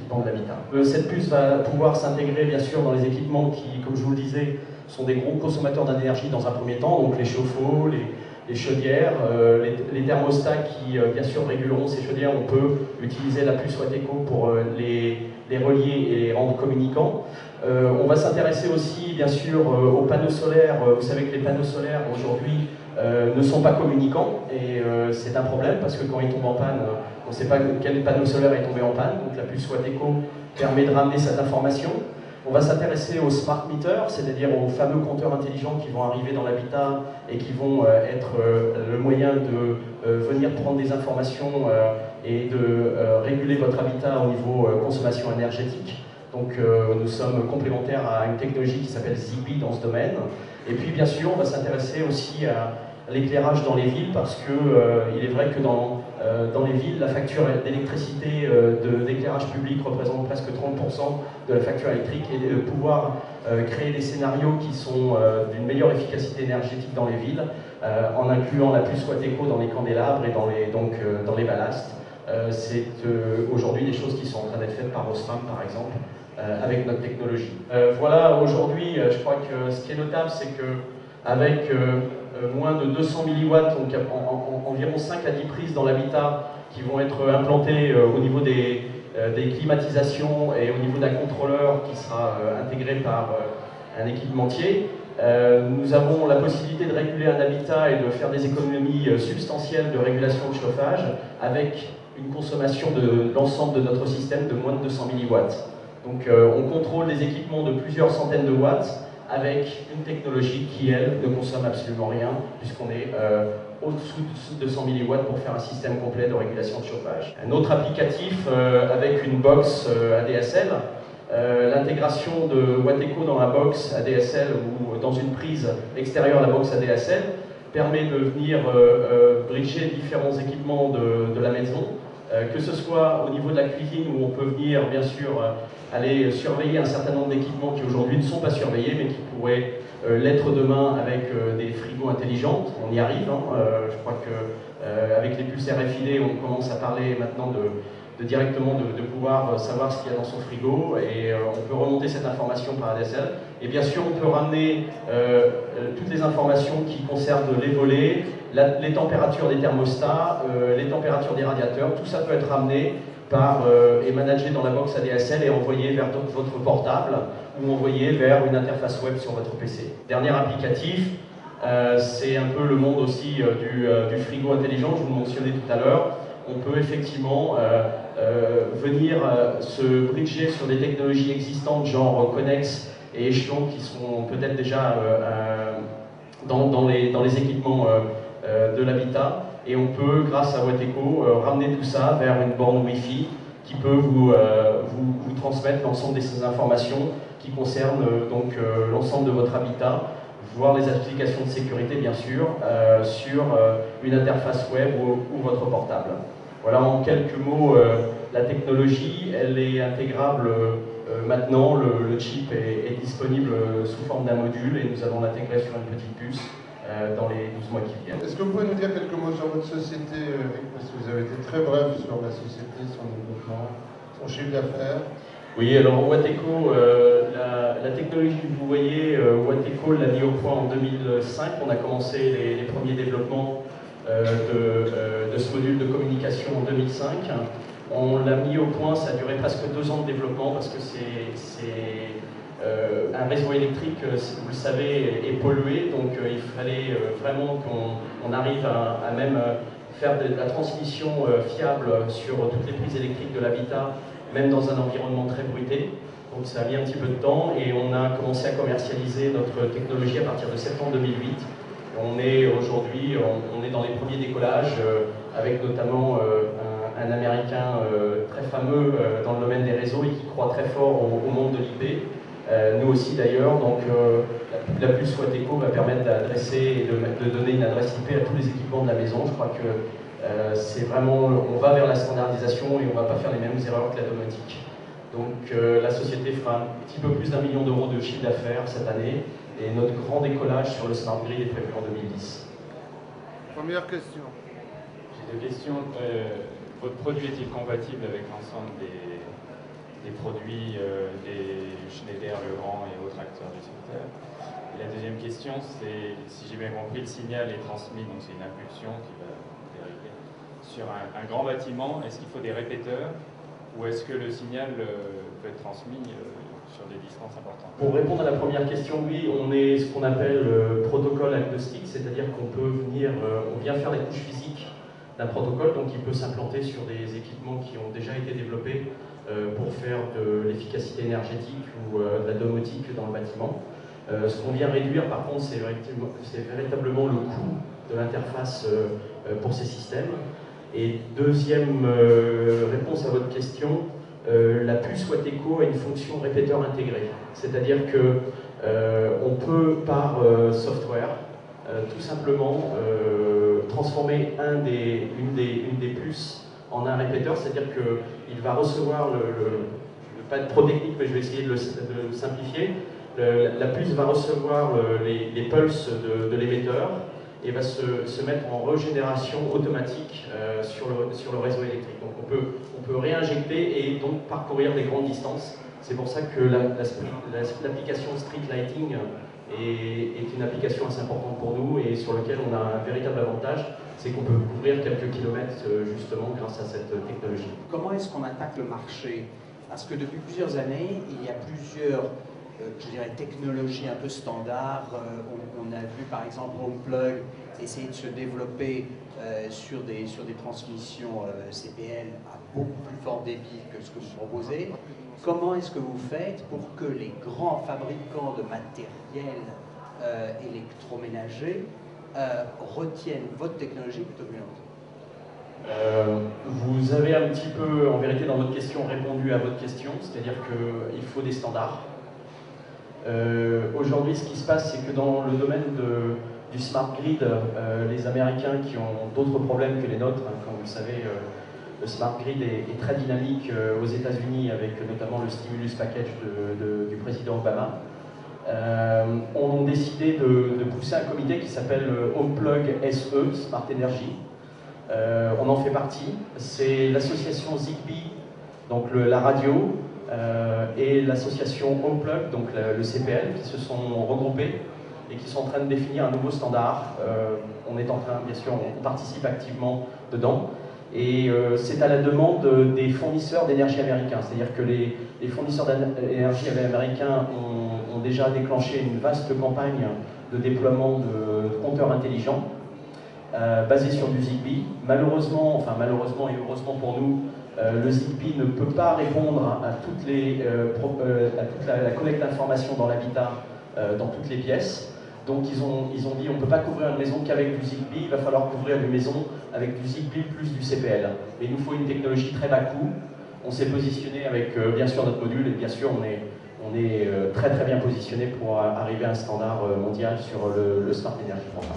équipements de l'habitat. Cette puce va pouvoir s'intégrer bien sûr dans les équipements qui, comme je vous le disais, sont des gros consommateurs d'énergie dans un premier temps, donc les chauffe-eau, les chaudières, les thermostats qui bien sûr réguleront ces chaudières. On peut utiliser la puce Wateco pour les relier et les rendre communicants. On va s'intéresser aussi bien sûr aux panneaux solaires. Vous savez que les panneaux solaires aujourd'hui ne sont pas communicants et c'est un problème parce que quand ils tombent en panne, on ne sait pas quel panneau solaire est tombé en panne. Donc la puce Wateco permet de ramener cette information. On va s'intéresser aux smart meters, c'est-à-dire aux fameux compteurs intelligents qui vont arriver dans l'habitat et qui vont être le moyen de venir prendre des informations et de réguler votre habitat au niveau consommation énergétique. Donc nous sommes complémentaires à une technologie qui s'appelle Zigbee dans ce domaine. Et puis bien sûr, on va s'intéresser aussi à l'éclairage dans les villes parce que il est vrai que dans les villes, la facture d'électricité d'éclairage public représente presque 30% de la facture électrique et de pouvoir créer des scénarios qui sont d'une meilleure efficacité énergétique dans les villes en incluant la puce Wateco dans les candélabres et dans les ballasts. C'est aujourd'hui des choses qui sont en train d'être faites par Osram par exemple avec notre technologie. Voilà, aujourd'hui, je crois que ce qui est notable, c'est qu'avec moins de 200 milliwatts, donc environ 5 à 10 prises dans l'habitat qui vont être implantées au niveau des climatisations et au niveau d'un contrôleur qui sera intégré par un équipementier. Nous avons la possibilité de réguler un habitat et de faire des économies substantielles de régulation de chauffage avec une consommation de l'ensemble de notre système de moins de 200 milliwatts. Donc on contrôle des équipements de plusieurs centaines de watts avec une technologie qui, elle, ne consomme absolument rien, puisqu'on est au-dessous de 200 milliwatts pour faire un système complet de régulation de chauffage. Un autre applicatif avec une box ADSL, l'intégration de Wateco dans la box ADSL ou dans une prise extérieure à la box ADSL permet de venir bridger différents équipements de la maison, que ce soit au niveau de la cuisine où on peut venir bien sûr aller surveiller un certain nombre d'équipements qui aujourd'hui ne sont pas surveillés mais qui pourraient l'être demain avec des frigos intelligents. On y arrive, hein. Je crois qu'avec les puces RFID on commence à parler maintenant directement de pouvoir savoir ce qu'il y a dans son frigo et on peut remonter cette information par ADSL. Et bien sûr on peut ramener toutes les informations qui concernent les volets, les températures des thermostats, les températures des radiateurs, tout ça peut être ramené et managé dans la box ADSL et envoyé vers votre portable ou envoyé vers une interface web sur votre PC. Dernier applicatif, c'est un peu le monde aussi du frigo intelligent, je vous le mentionnais tout à l'heure. On peut effectivement venir se bridger sur des technologies existantes genre Connex et Echelon qui sont peut-être déjà dans les équipements de l'habitat. Et on peut, grâce à Wateco, ramener tout ça vers une borne Wi-Fi qui peut vous transmettre l'ensemble de ces informations qui concernent l'ensemble de votre habitat, voire les applications de sécurité bien sûr, sur une interface web ou votre portable. Voilà en quelques mots la technologie, elle est intégrable maintenant, le chip est disponible sous forme d'un module et nous allons l'intégrer sur une petite puce dans les 12 mois qui viennent. Est-ce que vous pouvez nous dire quelques mots sur votre société, parce que vous avez été très bref sur la société, son développement, son chiffre d'affaires? Oui, alors Wateco, la technologie que vous voyez, Wateco l'a mis au point en 2005. On a commencé les premiers développements de ce module de communication en 2005. On l'a mis au point, ça a duré presque 2 ans de développement parce que un réseau électrique, vous le savez, est pollué, donc il fallait vraiment qu'on arrive à même faire de la transmission fiable sur toutes les prises électriques de l'habitat, même dans un environnement très bruité. Donc ça a mis un petit peu de temps et on a commencé à commercialiser notre technologie à partir de septembre 2008. On est aujourd'hui, on est dans les premiers décollages avec notamment un Américain très fameux dans le domaine des réseaux et qui croit très fort au monde de l'IP. Nous aussi d'ailleurs, donc la puce Wateco va permettre d'adresser et de donner une adresse IP à tous les équipements de la maison. Je crois que c'est vraiment, on va vers la standardisation et on ne va pas faire les mêmes erreurs que la domotique. Donc la société fera un petit peu plus d'1 million d'euros de chiffre d'affaires cette année et notre grand décollage sur le Smart Grid est prévu en 2010. Première question. J'ai 2 questions. Votre produit est-il compatible avec l'ensemble des produits des Schneider, Legrand et autres acteurs du secteur. Et la deuxième question, c'est, si j'ai bien compris, le signal est transmis, donc c'est une impulsion qui va dériver sur un grand bâtiment. Est-ce qu'il faut des répéteurs ou est-ce que le signal peut être transmis sur des distances importantes? Pour répondre à la première question, oui, on est ce qu'on appelle protocole agnostique, c'est-à-dire qu'on peut venir, on vient faire les couches physiques d'un protocole, donc il peut s'implanter sur des équipements qui ont déjà été développés pour faire de l'efficacité énergétique ou de la domotique dans le bâtiment. Ce qu'on vient réduire, par contre, c'est véritablement le coût de l'interface pour ces systèmes. Et deuxième réponse à votre question, la puce Wateco a une fonction répéteur intégré. C'est-à-dire qu'on peut, par software, tout simplement transformer une des puces en un répéteur, c'est-à-dire qu'il va recevoir pas trop technique, mais je vais essayer de le simplifier. La puce va recevoir les pulses de l'émetteur et va se mettre en régénération automatique sur le réseau électrique. Donc on peut réinjecter et donc parcourir des grandes distances. C'est pour ça que l'application Street Lighting est une application assez importante pour nous et sur laquelle on a un véritable avantage, c'est qu'on peut couvrir quelques kilomètres justement grâce à cette technologie. Comment est-ce qu'on attaque le marché? Parce que depuis plusieurs années, il y a plusieurs je dirais, technologies un peu standards. On a vu par exemple HomePlug essayer de se développer sur des transmissions CPL à beaucoup plus fort débit que ce que vous proposez. Comment est-ce que vous faites pour que les grands fabricants de matériel électroménager retiennent votre technologie plutôt qu'une autre? Vous avez un petit peu, en vérité, dans votre question, répondu à votre question, c'est-à-dire qu'il faut des standards. Aujourd'hui, ce qui se passe, c'est que dans le domaine du smart grid, les Américains qui ont d'autres problèmes que les nôtres, hein, comme vous le savez, le smart grid est très dynamique aux États-Unis avec notamment le stimulus package du président Obama, ont décidé de pousser un comité qui s'appelle HomePlug SE, Smart Energy. On en fait partie. C'est l'association Zigbee, donc la radio, et l'association HomePlug, donc le CPL, qui se sont regroupés et qui sont en train de définir un nouveau standard. On est en train, bien sûr, on participe activement dedans. Et c'est à la demande des fournisseurs d'énergie américains. C'est-à-dire que les fournisseurs d'énergie américains ont déjà déclenché une vaste campagne de déploiement de compteurs intelligents basés sur du Zigbee. Malheureusement et heureusement pour nous, le Zigbee ne peut pas répondre à toute la collecte d'informations dans l'habitat, dans toutes les pièces. Donc ils ont dit on ne peut pas couvrir une maison qu'avec du Zigbee, il va falloir couvrir une maison avec du Zigbee plus du CPL. Mais il nous faut une technologie très bas coût. On s'est positionné avec bien sûr notre module et bien sûr on est très très bien positionné pour arriver à un standard mondial sur le Smart Energy Programme.